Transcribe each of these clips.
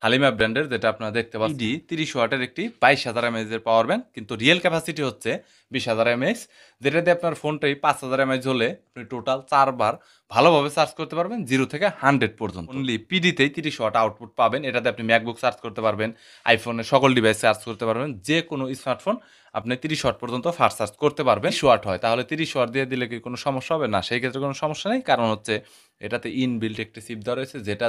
হালিমা ব্র্যান্ডের যেটা আপনারা দেখতে পাচ্ছেন ইডি 30 ওয়াটের একটি 22,000 এমএএইচ এর পাওয়ার ব্যাংক, কিন্তু রিয়েল ক্যাপাসিটি হচ্ছে 20,000 এমএএইচ, যেটা দিয়ে আপনার ফোনটাই 5,000 এমএএইচ হলে আপনি টোটাল 4 বার ভালোভাবে চার্জ করতে পারবেন 0 থেকে 100 পর্যন্ত। অনলি পিডিতেই 30 ওয়াট আউটপুট পাবেন। এটাতে আপনি ম্যাকবুক চার্জ করতে পারবেন, আইফোনের সকল ডিভাইস চার্জ করতে পারবেন, যে কোনো স্মার্টফোন আপনি 30 ওয়াট পর্যন্ত ফাস্ট চার্জ করতে পারবেন। 30 ওয়াট হয়, তাহলে 30 ওয়াট দিয়ে দিলে কি কোনো সমস্যা হবে? না, সেই ক্ষেত্রে কোনো সমস্যা নেই। কারণ হচ্ছে এটাতে ইনবিল্ট একটি চিপ দেওয়া রয়েছে, যেটা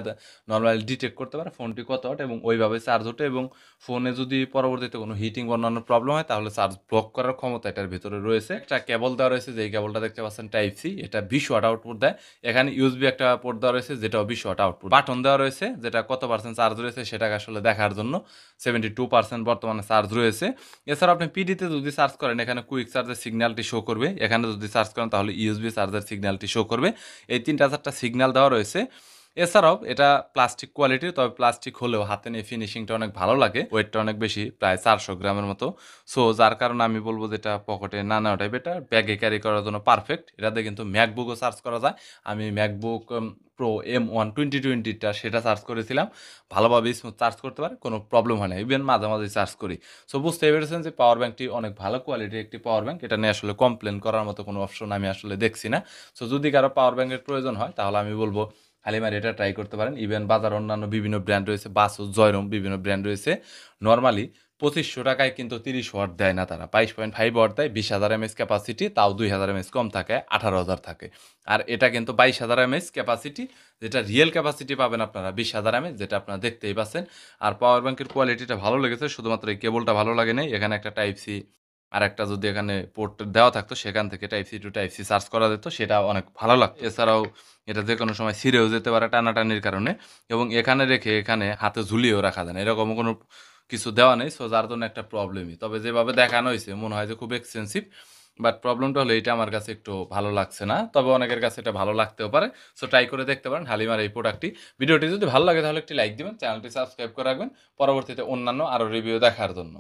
নর্মালি ডিটেক্ট করতে পারে ফোনটি কত ওয়াট এবং ওইভাবে চার্জ ওঠে, এবং ফোনে যদি পরবর্তীতে কোনো হিটিং বা অন্যান্য প্রবলেম হয় তাহলে চার্জ ব্লক করার ক্ষমতা এটার ভিতরে রয়েছে। একটা কেবল দেওয়া রয়েছে, যে কেবলটা দেখতে পাচ্ছেন টাইপ সি, এটা 20 ওয়াট আউটপুট দেয়। এখানে ইউএসবি একটা পোর্ট দেওয়া রয়েছে, যেটাও 20 ওয়াট আউটপুট। বাটন দেওয়া রয়েছে, যেটা কত পার্সেন্ট চার্জ রয়েছে সেটাকে আসলে দেখার জন্য। 72% বর্তমানে চার্জ রয়েছে। এছাড়া আপনি পিডিতে যদি চার্জ করেন, এখানে কুইক চার্জের সিগন্যালটি শো করবে। এখানে যদি চার্জ করেন তাহলে ইউএসবি চার্জের সিগন্যালটি শো করবে। এই 3-4টা সিগন্যাল দেওয়া রয়েছে। এছাড়াও এটা প্লাস্টিক কোয়ালিটির, তবে প্লাস্টিক হলেও হাতে নিয়ে ফিনিশিংটা অনেক ভালো লাগে। ওয়েটটা অনেক বেশি, প্রায় 400 গ্রামের মতো। সো যার কারণে আমি বলবো যে এটা পকেটে না নেওয়াটাই বেটার, ব্যাগে ক্যারি করার জন্য পারফেক্ট। এটাতে কিন্তু ম্যাকবুকও চার্জ করা যায়। আমি ম্যাকবুক প্রো M1 2020টা সেটা চার্জ করেছিলাম, ভালোভাবে স্মুথ চার্জ করতে পারে, কোনো প্রবলেম হয় না। ইভেন মাঝে মাঝে চার্জ করি। সো বুঝতে পেরেছেন যে পাওয়ার ব্যাঙ্কটি অনেক ভালো কোয়ালিটির একটি পাওয়ার ব্যাঙ্ক। এটা নিয়ে আসলে কমপ্লেন করার মতো কোনো অপশন আমি আসলে দেখছি না। সো যদি কারো পাওয়ার ব্যাঙ্কের প্রয়োজন হয় তাহলে আমি বলবো হালিমার এটা ট্রাই করতে পারেন। ইভেন বাজার অন্যান্য বিভিন্ন ব্র্যান্ড রয়েছে, বাসুস, জয়রম, বিভিন্ন ব্র্যান্ড রয়েছে। নর্মালি 2500 টাকায় কিন্তু 30 ওয়াট দেয় না, তারা 22.5 ওয়াট দেয়। 20,000 এমএএইচ ক্যাপাসিটি, তাও 2000 এমএএইচ কম থাকে, 18,000 থাকে। আর এটা কিন্তু 22,000 এমএএইচ ক্যাপাসিটি, যেটা রিয়েল ক্যাপাসিটি পাবেন আপনারা 20,000 এমএএইচ, যেটা আপনারা দেখতেই পাচ্ছেন। আর পাওয়ার ব্যাংকের কোয়ালিটিটা ভালো লেগেছে, শুধুমাত্র এই কেবলটা ভালো লাগে নাই। এখানে একটা টাইপ সি আর একটা যদি এখানে পোর্ট দেওয়া থাকতো, সেখান থেকে type C to type C charge করা যেত, সেটা অনেক ভালো লাগতো। এছাড়াও এটা যে কোনো সময় ছিঁড়েও যেতে পারে টানাটানির কারণে, এবং এখানে রেখে এখানে হাতে ঝুলিয়েও রাখা যায় না, এরকম কোনো কিছু দেওয়া নেই। সো যার জন্য একটা প্রবলেমই। তবে যেভাবে দেখানো হয়েছে মনে হয় যে খুব এক্সপেন্সিভ, বাট প্রবলেমটা হলো এটা আমার কাছে একটু ভালো লাগছে না। তবে অনেকের কাছে এটা ভালো লাগতেও পারে। সো ট্রাই করে দেখতে পারেন হালিমার এই প্রোডাক্টটি। ভিডিওটি যদি ভালো লাগে তাহলে একটি লাইক দিবেন, চ্যানেলটি সাবস্ক্রাইব করে রাখবেন পরবর্তীতে অন্যান্য আরও রিভিউ দেখার জন্য।